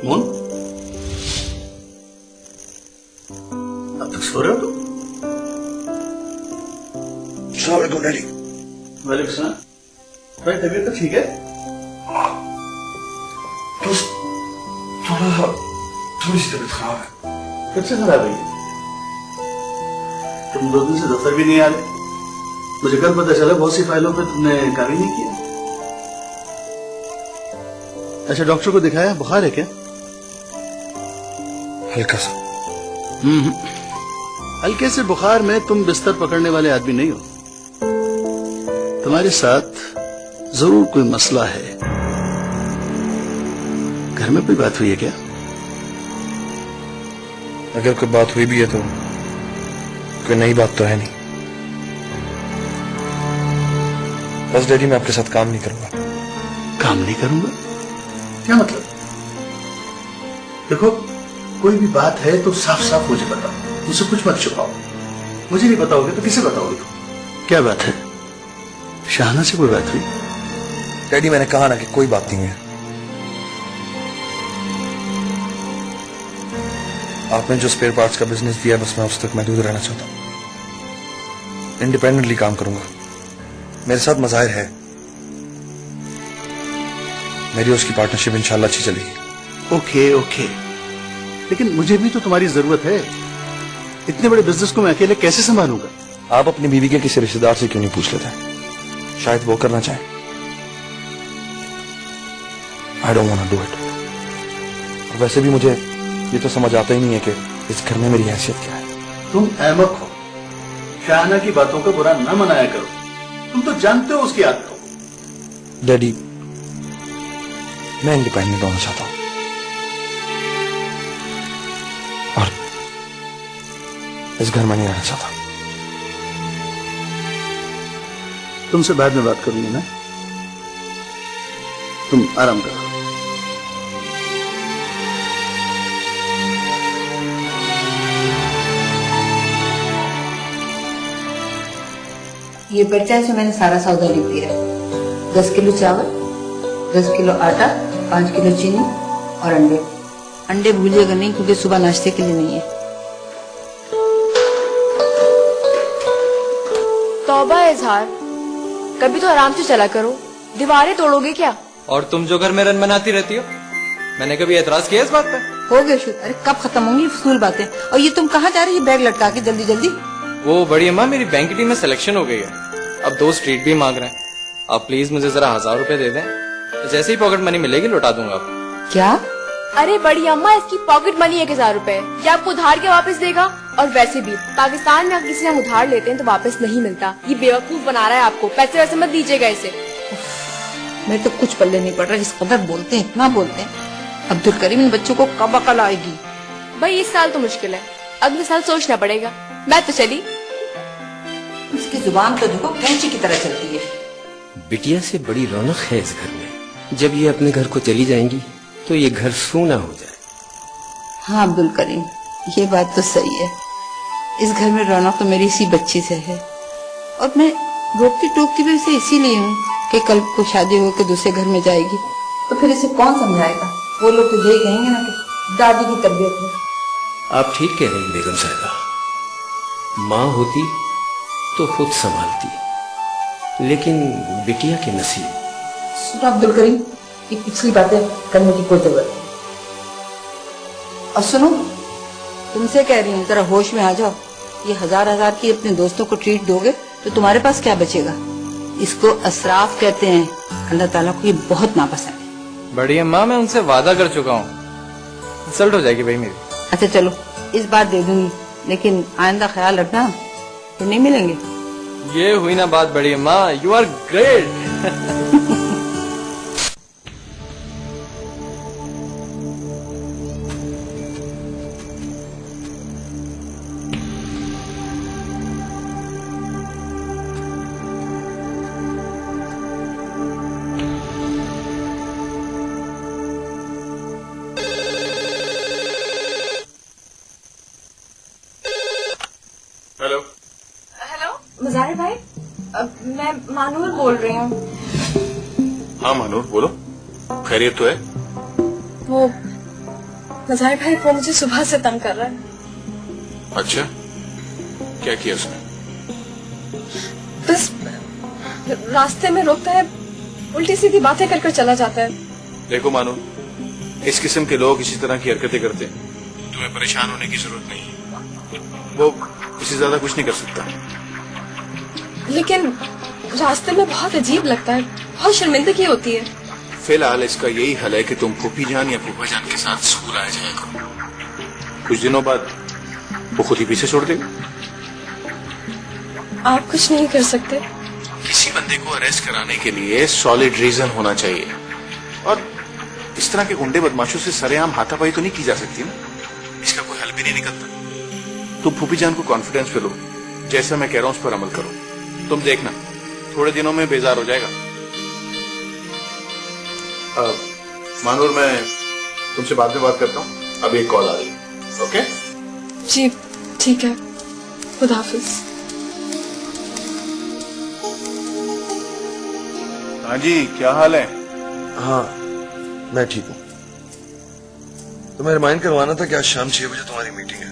मोहन, अब तक सो रहे हो तुम? अस्सलामुअलैकुम डैडी। वालेकुम सलाम। तुम्हारी तबीयत तो ठीक है? बस थोड़ी सी तबीयत खराब है। कब से खराब है? तुम 2 दिन से दफ्तर भी नहीं आ रहे। मुझे कल पता चला बहुत सी फाइलों पे तुमने काम ही नहीं किया। अच्छा, डॉक्टर को दिखाया? बुखार है क्या? हल्का सा। हल्के से बुखार में तुम बिस्तर पकड़ने वाले आदमी नहीं हो। तुम्हारे साथ जरूर कोई मसला है। घर में कोई बात हुई है क्या? अगर कोई बात हुई भी है तो कोई नई बात तो है नहीं। बस डैडी, मैं आपके साथ काम नहीं करूंगा। काम नहीं करूंगा? क्या मतलब? देखो, कोई भी बात है तो साफ साफ मुझे बताओ, मुझसे कुछ मत छुपाओ। मुझे नहीं बताओगे तो किसे बताओगे तुम? क्या बात है? शाहना से कोई बात हुई? डैडी, मैंने कहा ना कि कोई बात नहीं है। आपने जो स्पेयर पार्ट्स का बिजनेस दिया, बस मैं उस तक महदूद रहना चाहता हूं। इंडिपेंडेंटली काम करूंगा। मेरे साथ मज़ाहिर है, मेरी उसकी पार्टनरशिप इंशाल्लाह अच्छी चलेगी। ओके ओके, लेकिन मुझे भी तो तुम्हारी जरूरत है। इतने बड़े बिजनेस को मैं अकेले कैसे संभालूंगा? आप अपनी बीवी के किसी रिश्तेदार से क्यों नहीं पूछ लेते? शायद वो करना चाहे। I don't want to do it. वैसे भी मुझे ये तो समझ आता ही नहीं है कि इस घर में मेरी हैसियत क्या है। तुम अहमक हो। शाहना की बातों का बुरा न मनाया करो। तुम तो जानते हो उसकी आदतों को। डैडी, मैं इंडिपेंडेंट होना चाहता हूं और इस घर में नहीं रहना चाहता। तुमसे बाद में बात करूंगी ना। तुम आराम करो। ये पर्चा से मैंने सारा सौदा लिख दिया। 10 किलो चावल, 10 किलो आटा, 5 किलो चीनी और अंडे। अंडे भूलिएगा नहीं, क्योंकि सुबह नाश्ते के लिए नहीं है। तौबा इजहार, कभी तो आराम से चला करो, दीवारें तोड़ोगे क्या? और तुम जो घर में रन बनाती रहती हो, मैंने कभी एतराज किया इस बात पर? हो गए शुरू। अरे कब खत्म होंगी फजूल बातें? और ये तुम कहाँ जा रही है बैग लटका के जल्दी जल्दी? वो बड़ी अम्मा, मेरी बैंक की टीम में सिलेक्शन हो गई है। अब 2 स्ट्रीट भी मांग रहे हैं। आप प्लीज मुझे जरा 1000 रुपए दे दें, तो जैसे ही पॉकेट मनी मिलेगी लौटा दूंगा आपको। क्या? अरे बड़ी अम्मा, इसकी पॉकेट मनी 1000 रुपए है। ये आपको उधार के वापस देगा। और वैसे भी पाकिस्तान में किसी से हम उधार लेते हैं तो वापस नहीं मिलता। ये बेवकूफ बना रहा है आपको। पैसे वैसे मत दीजिएगा इसे। मेरे तो कुछ पल्ले नहीं पड़ रहा। जिस कदर बोलते हैं इतना बोलते हैं। अब्दुल करीम, इन बच्चों को कब अकल आएगी? भाई इस साल तो मुश्किल है, अगले साल सोचना पड़ेगा। मैं तो चली। इसकी जुबान तो देखो कैंची की तरह चलती है। बिटिया से बड़ी रौनक है इस घर में। जब ये अपने घर को चली जाएंगी तो ये घर सूना हो जाए। हाँ अब्दुल करीम, ये बात तो सही है। इस घर में रौनक तो मेरी इसी बच्ची से है। और मैं रोकती टोकती भी इसे इसीलिए हूँ कि कल को शादी होकर दूसरे घर में जाएगी तो फिर इसे कौन समझाएगा? वो लोग तो यही कहेंगे ना कि दादी की तबीयत है। आप ठीक कह रही बेगम साहिबा। माँ होती तो खुद संभालती, लेकिन बिटिया के नसीब। सुनो अब्दुल करीम, ये पिछली बातें करने की कोई जरूरत नहीं। और सुनो, तुमसे कह रही हूँ जरा होश में आ जाओ। ये 1000 की अपने दोस्तों को ट्रीट दोगे तो तुम्हारे पास क्या बचेगा? इसको असराफ कहते हैं। अल्लाह ताला को ये बहुत नापसंद है। बड़ी अम्मा, मैं उनसे वादा कर चुका हूँ, इंसल्ट हो जाएगी भाई मेरी। अच्छा चलो, इस बार दे दूंगी, लेकिन आइंदा ख्याल रखना फिर नहीं मिलेंगे। ये हुई ना बात बड़ी अम्मा। You are great. Hello hello Mujahir भाई, मैं मानूर बोल रही हूँ। हाँ मानूर, बोलो। खैरियत तो है? वो मज़ाहिर भाई वो मुझे सुबह से तंग कर रहा है। अच्छा, क्या किया उसने? बस रास्ते में रोकता है, उल्टी सीधी बातें कर कर चला जाता है। देखो मानो, इस किस्म के लोग इसी तरह की हरकतें करते हैं, तुम्हें परेशान होने की जरूरत नहीं है। वो इससे ज्यादा कुछ नहीं कर सकता। लेकिन रास्ते में बहुत अजीब लगता है, बहुत शर्मिंदगी होती है। फिलहाल इसका यही हल है कि तुम फूफी जान या फूफा जान के साथ स्कूल आया जाया करो। कुछ दिनों बाद वो खुद ही पीछे छोड़ देगा। आप कुछ नहीं कर सकते? किसी बंदे को अरेस्ट कराने के लिए सॉलिड रीजन होना चाहिए, और इस तरह के गुंडे बदमाशों से सरेआम हाथापाई तो नहीं की जा सकती ना। इसका कोई हल भी नहीं निकलता। तुम फूफी जान को कॉन्फिडेंस पे लो, जैसा मैं कह रहा हूं उस पर अमल करो। तुम देखना, थोड़े दिनों में बेजार हो जाएगा। मानूर, मैं तुमसे बाद में बात करता हूँ, अभी एक कॉल आ रही है। ओके जी ठीक है, खुदा हाफिज। हाँ जी, क्या हाल है? हाँ, मैं ठीक हूँ। तुम्हें रिमाइंड करवाना था कि आज शाम 6 बजे तुम्हारी मीटिंग है।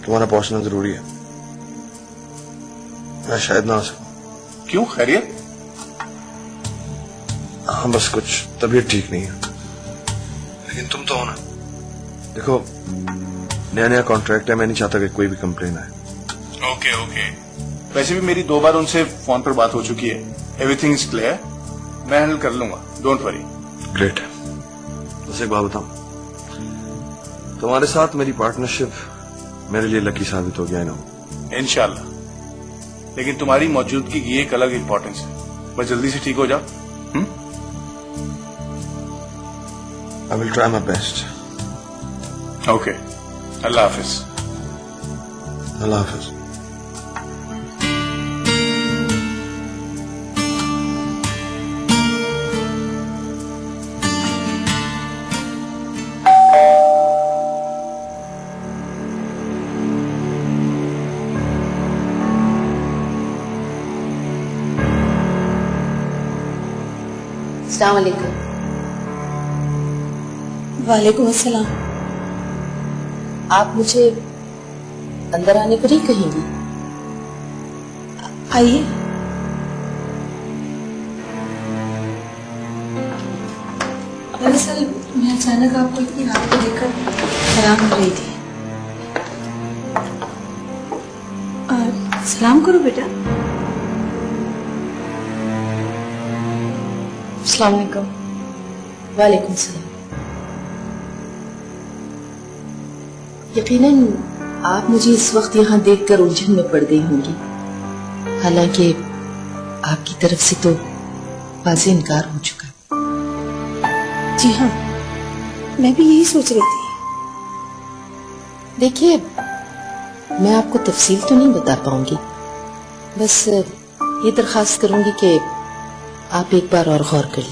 तुम्हारा पहुंचना जरूरी है। मैं शायद ना आ सकूं। क्यों, खैरियत? हाँ, बस कुछ तबीयत ठीक नहीं है। लेकिन तुम तो हो ना। देखो, नया कॉन्ट्रैक्ट है, मैं नहीं चाहता कि कोई भी कंप्लेन आए। Okay okay. वैसे भी मेरी 2 बार उनसे फोन पर बात हो चुकी है। एवरीथिंग इज क्लियर, मैं हैंडल कर लूंगा, डोंट वरी। ग्रेट। बस एक बात बताऊं, तुम्हारे साथ मेरी पार्टनरशिप मेरे लिए लकी साबित हो गया ना। इंशाल्लाह, लेकिन तुम्हारी मौजूदगी की एक अलग इंपॉर्टेंस है। बस जल्दी से ठीक हो जाओ। I will try my best. Okay, अल्लाह हाफिज। अल्लाह हाफिज। अस्सलाम वालेकुम। वालेकुम अस्सलाम। आप मुझे अंदर आने को नहीं कहेंगी? आइए। दरअसल मैं अचानक आपको इतनी रात को देखकर हैरान हो रही थी। सलाम करो बेटा। अस्सलाम वालेकुम। वालेकुम सलाम। यकीनन आप मुझे इस वक्त यहाँ देखकर उलझन में पड़ गई होंगी, हालांकि आपकी तरफ से तो वाज़ेह इनकार हो चुका। जी हाँ, मैं भी यही सोच रही थी। देखिए, मैं आपको तफसील तो नहीं बता पाऊंगी, बस ये दरखास्त करूंगी कि आप एक बार और गौर कर लीजिए।